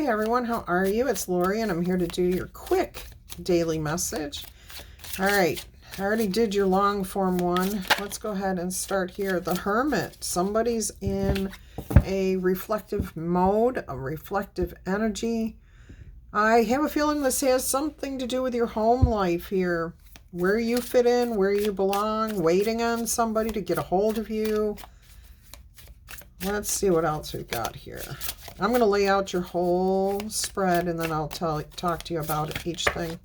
everyone, how are you? It's Laurie and I'm here to do your quick daily message. All right, I already did your long form one. Let's go ahead and start here. The Hermit. Somebody's in a reflective mode, a reflective energy. I have a feeling this has something to do with your home life here. Where you fit in, where you belong, waiting on somebody to get a hold of you. Let's see what else we've got here. I'm going to lay out your whole spread and then I'll talk to you about each thing.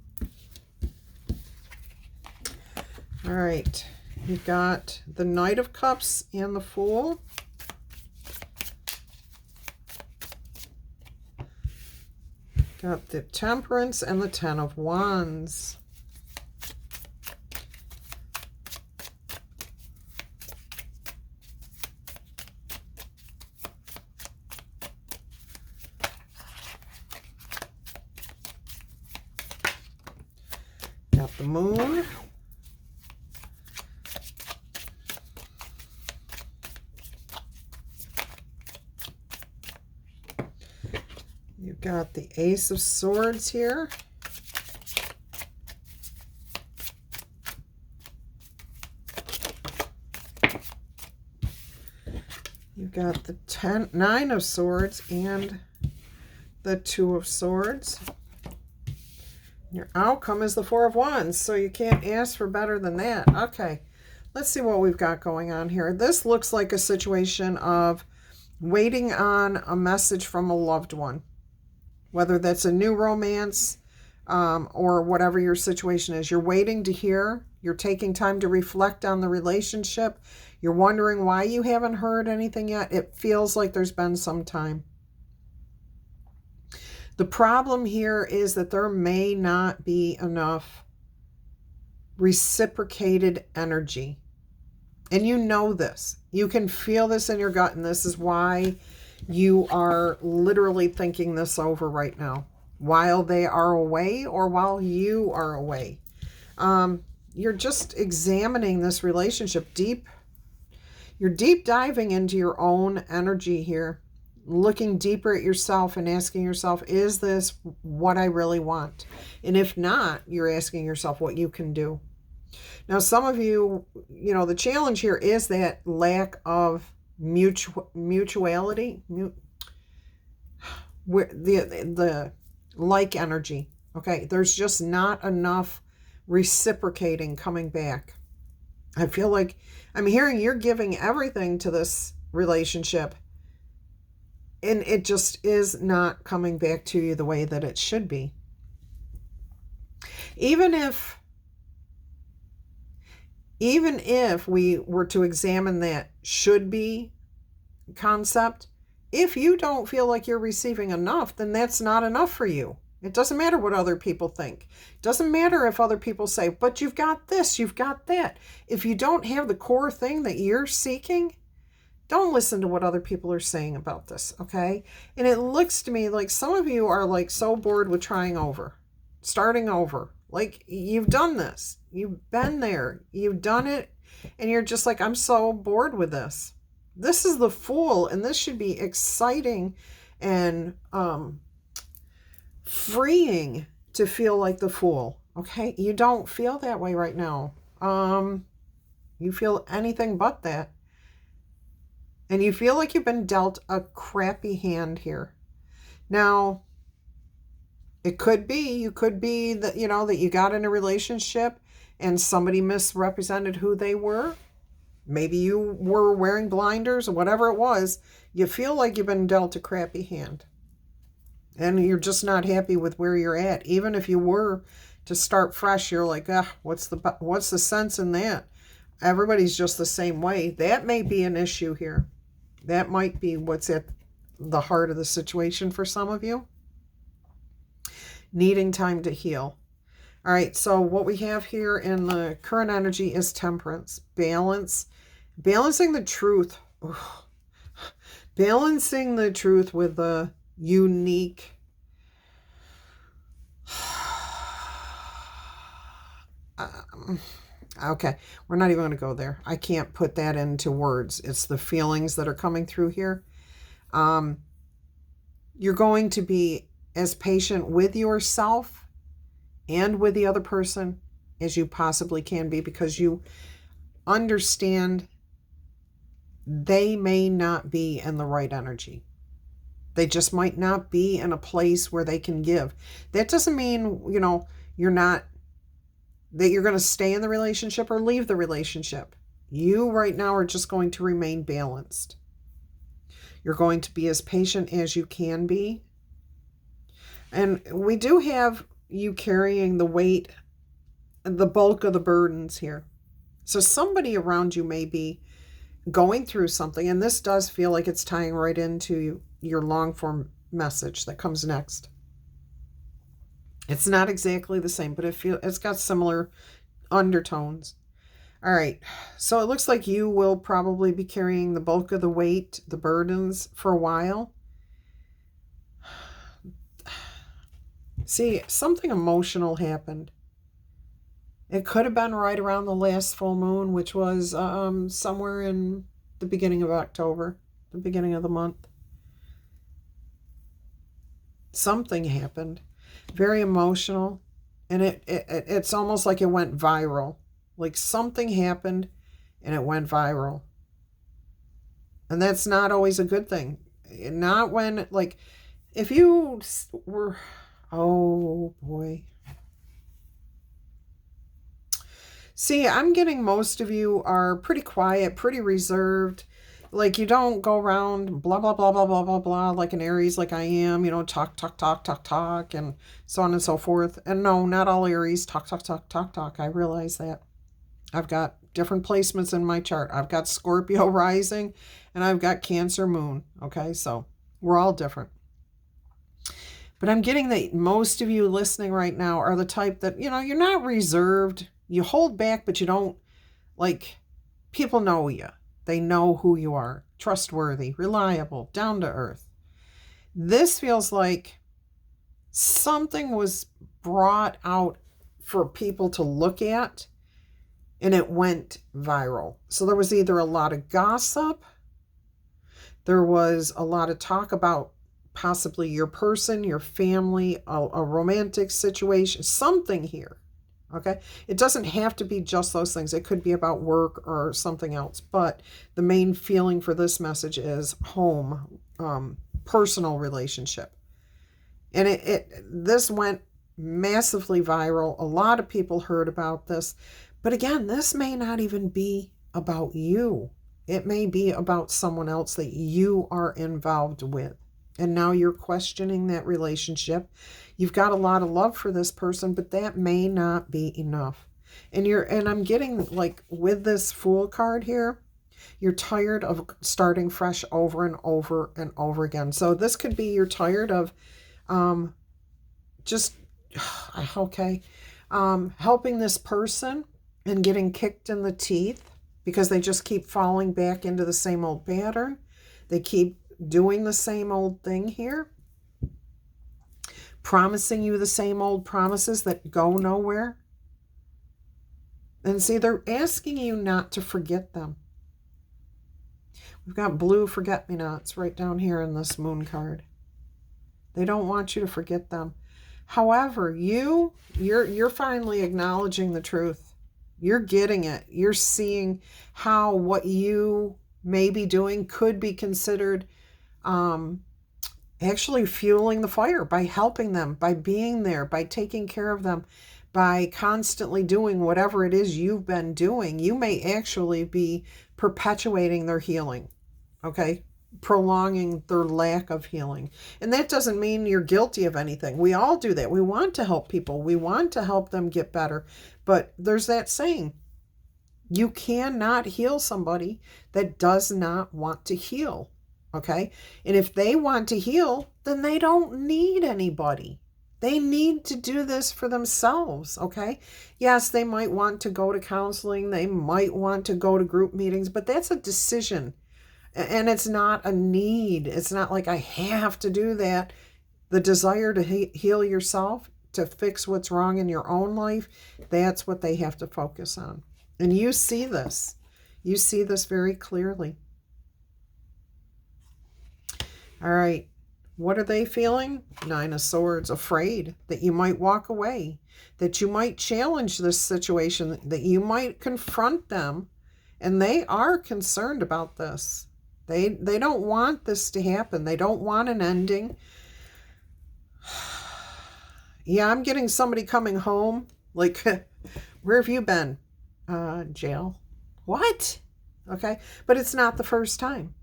All right. You've got the Knight of Cups and the Fool. Got the Temperance and the Ten of Wands. Got the Moon. You've got the Ace of Swords here. You've got the Nine of Swords and the Two of Swords. Your outcome is the Four of Wands, so you can't ask for better than that. Okay, let's see what we've got going on here. This looks like a situation of waiting on a message from a loved one. Whether that's a new romance or whatever your situation is. You're waiting to hear. You're taking time to reflect on the relationship. You're wondering why you haven't heard anything yet. It feels like there's been some time. The problem here is that there may not be enough reciprocated energy. And you know this. You can feel this in your gut, and this is why you are literally thinking this over right now, while they are away or while you are away. You're just examining this relationship deep. You're deep diving into your own energy here, looking deeper at yourself and asking yourself, is this what I really want? And if not, you're asking yourself what you can do. Now, some of you, the challenge here is that lack of mutuality, the like energy. Okay, there's just not enough reciprocating coming back. I feel like I'm hearing you're giving everything to this relationship and it just is not coming back to you the way that it should be. Even if we were to examine that should be concept, if you don't feel like you're receiving enough, then that's not enough for you. It doesn't matter what other people think. It doesn't matter if other people say, but you've got this, you've got that. If you don't have the core thing that you're seeking, don't listen to what other people are saying about this, okay? And it looks to me like some of you are like so bored with starting over. Like, you've done this. You've been there. You've done it. And you're just like, I'm so bored with this. This is the Fool. And this should be exciting and freeing to feel like the Fool. Okay? You don't feel that way right now. You feel anything but that. And you feel like you've been dealt a crappy hand here. Now, you could be that, that you got in a relationship and somebody misrepresented who they were. Maybe you were wearing blinders or whatever it was. You feel like you've been dealt a crappy hand. And you're just not happy with where you're at. Even if you were to start fresh, you're like, what's the sense in that? Everybody's just the same way. That may be an issue here. That might be what's at the heart of the situation for some of you. Needing time to heal. All right, so what we have here in the current energy is Temperance. Balancing the truth. Ugh. Balancing the truth with the unique. Okay, we're not even going to go there. I can't put that into words. It's the feelings that are coming through here. You're going to be as patient with yourself and with the other person as you possibly can be, because you understand they may not be in the right energy. They just might not be in a place where they can give. That doesn't mean, you're not, that you're going to stay in the relationship or leave the relationship. You right now are just going to remain balanced. You're going to be as patient as you can be. And we do have you carrying the weight, the bulk of the burdens here. So somebody around you may be going through something, and this does feel like it's tying right into your long form message that comes next. It's not exactly the same, but it's got similar undertones. All right, so it looks like you will probably be carrying the bulk of the weight, the burdens, for a while. See, something emotional happened. It could have been right around the last full moon, which was somewhere in the beginning of October, the beginning of the month. Something happened, very emotional, and it's almost like it went viral. Like something happened and it went viral. And that's not always a good thing. Not when, like, if you were, oh boy. See, I'm getting most of you are pretty quiet, pretty reserved. Like you don't go around blah, blah, blah, blah, blah, blah, blah, like an Aries, like I am, talk, talk, talk, talk, talk, and so on and so forth. And no, not all Aries talk, talk, talk, talk, talk. I realize that. I've got different placements in my chart. I've got Scorpio rising and I've got Cancer moon. Okay, so we're all different. But I'm getting that most of you listening right now are the type that, you're not reserved. You hold back, but you don't, like, people know you. They know who you are. Trustworthy, reliable, down to earth. This feels like something was brought out for people to look at, and it went viral. So there was either a lot of gossip, there was a lot of talk about possibly your person, your family, a romantic situation, something here. Okay, it doesn't have to be just those things. It could be about work or something else. But the main feeling for this message is home, personal relationship. And this went massively viral. A lot of people heard about this. But again, this may not even be about you. It may be about someone else that you are involved with. And now you're questioning that relationship. You've got a lot of love for this person, but that may not be enough. And I'm getting, like, with this Fool card here, you're tired of starting fresh over and over and over again. So this could be you're tired of helping this person and getting kicked in the teeth because they just keep falling back into the same old pattern. They keep doing the same old thing here, promising you the same old promises that go nowhere. And see, they're asking you not to forget them. We've got blue forget-me-nots right down here in this moon card. They don't want you to forget them. However, you're finally acknowledging the truth. You're getting it. You're seeing how what you may be doing could be considered actually fueling the fire by helping them, by being there, by taking care of them, by constantly doing whatever it is you've been doing. You may actually be perpetuating their healing, okay? Prolonging their lack of healing. And that doesn't mean you're guilty of anything. We all do that. We want to help people. We want to help them get better. But there's that saying, you cannot heal somebody that does not want to heal. Okay? And if they want to heal, then they don't need anybody. They need to do this for themselves. Okay? Yes, they might want to go to counseling. They might want to go to group meetings, but that's a decision. And it's not a need. It's not like I have to do that. The desire to heal yourself, to fix what's wrong in your own life, that's what they have to focus on. And you see this. You see this very clearly. All right. What are they feeling? Nine of Swords, afraid that you might walk away, that you might challenge this situation, that you might confront them. And they are concerned about this. They don't want this to happen. They don't want an ending. Yeah, I'm getting somebody coming home. Like, where have you been? Jail. What? Okay. But it's not the first time.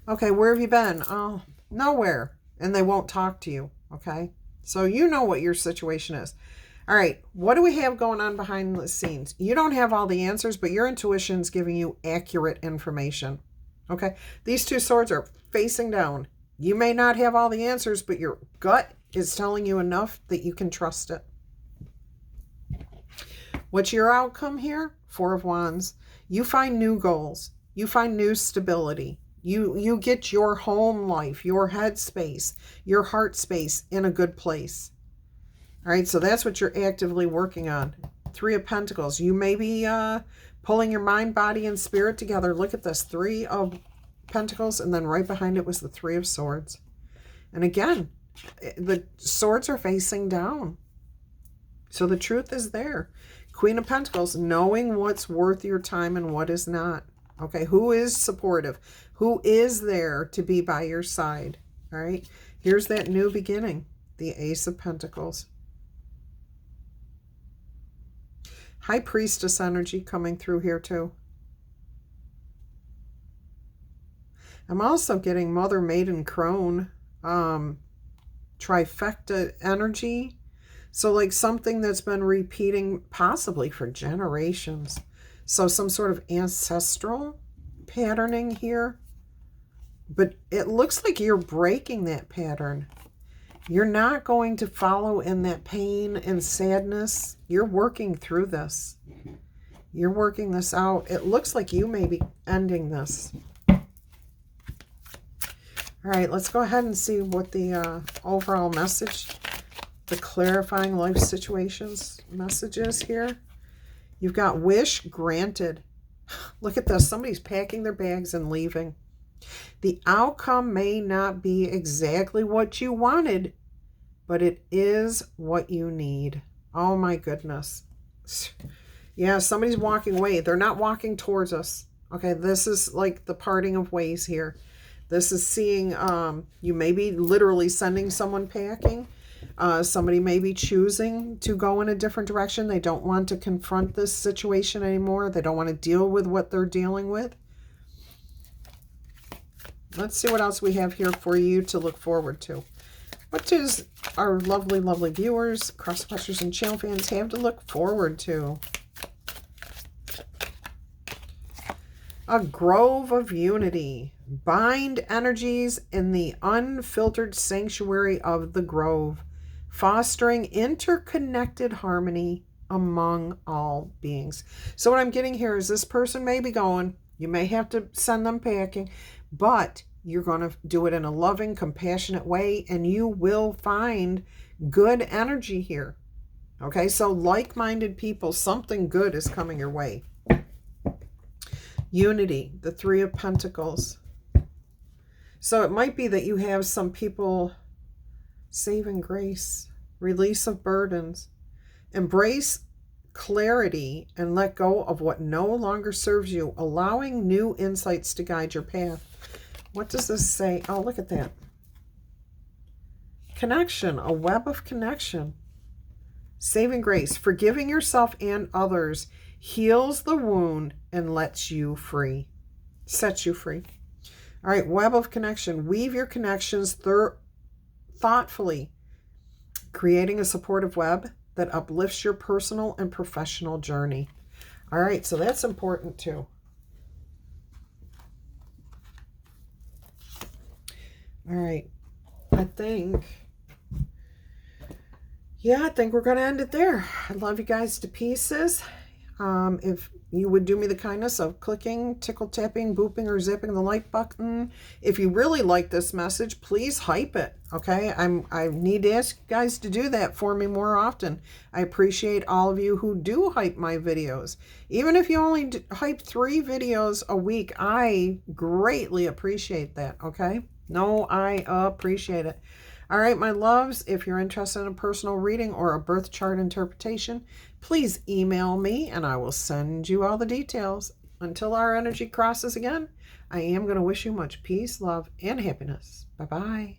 Okay, where have you been? Oh, nowhere. And they won't talk to you. Okay. So you know what your situation is. All right. What do we have going on behind the scenes? You don't have all the answers, but your intuition's giving you accurate information. Okay. These two swords are facing down. You may not have all the answers, but your gut is telling you enough that you can trust it. What's your outcome here? Four of Wands. You find new goals. You find new stability. You get your home life, your head space, your heart space in a good place. All right, so that's what you're actively working on. Three of Pentacles. You may be pulling your mind, body, and spirit together. Look at this. Three of Pentacles, and then right behind it was the Three of Swords. And again, the swords are facing down. So the truth is there. Queen of Pentacles, knowing what's worth your time and what is not. Okay, who is supportive? Who is there to be by your side? All right, here's that new beginning. The Ace of Pentacles. High Priestess energy coming through here too. I'm also getting Mother, Maiden, Crone, trifecta energy. So like something that's been repeating possibly for generations. So some sort of ancestral patterning here. But it looks like you're breaking that pattern. You're not going to follow in that pain and sadness. You're working through this. You're working this out. It looks like you may be ending this. All right, let's go ahead and see what the overall message, the clarifying life situations message is here. You've got wish granted. Look at this. Somebody's packing their bags and leaving. The outcome may not be exactly what you wanted, but it is what you need. Oh my goodness. Yeah, somebody's walking away. They're not walking towards us. Okay, this is like the parting of ways here. This is seeing, you may be literally sending someone packing. Somebody may be choosing to go in a different direction. They don't want to confront this situation anymore. They don't want to deal with what they're dealing with. Let's see what else we have here for you to look forward to. What does our lovely, lovely viewers, cross-watchers, and channel fans have to look forward to? A grove of unity. Bind energies in the unfiltered sanctuary of the grove, fostering interconnected harmony among all beings. So what I'm getting here is this person may be going, you may have to send them packing, but you're going to do it in a loving, compassionate way, and you will find good energy here. Okay, so like-minded people, something good is coming your way. Unity, the Three of Pentacles. So it might be that you have some people saving grace, release of burdens, embrace clarity, and let go of what no longer serves you, allowing new insights to guide your path. What does this say? Oh, look at that. Connection, a web of connection. Saving grace, forgiving yourself and others, heals the wound and lets you free, sets you free. All right, web of connection. Weave your connections thoughtfully, creating a supportive web that uplifts your personal and professional journey. All right, so that's important too. All right, I think we're going to end it there. I love you guys to pieces. If you would do me the kindness of clicking, tickle tapping, booping, or zipping the like button. If you really like this message, please hype it, okay? I need to ask you guys to do that for me more often. I appreciate all of you who do hype my videos. Even if you only hype 3 videos a week, I greatly appreciate that, okay? No, I appreciate it. All right, my loves, if you're interested in a personal reading or a birth chart interpretation, please email me and I will send you all the details. Until our energy crosses again, I am going to wish you much peace, love, and happiness. Bye-bye.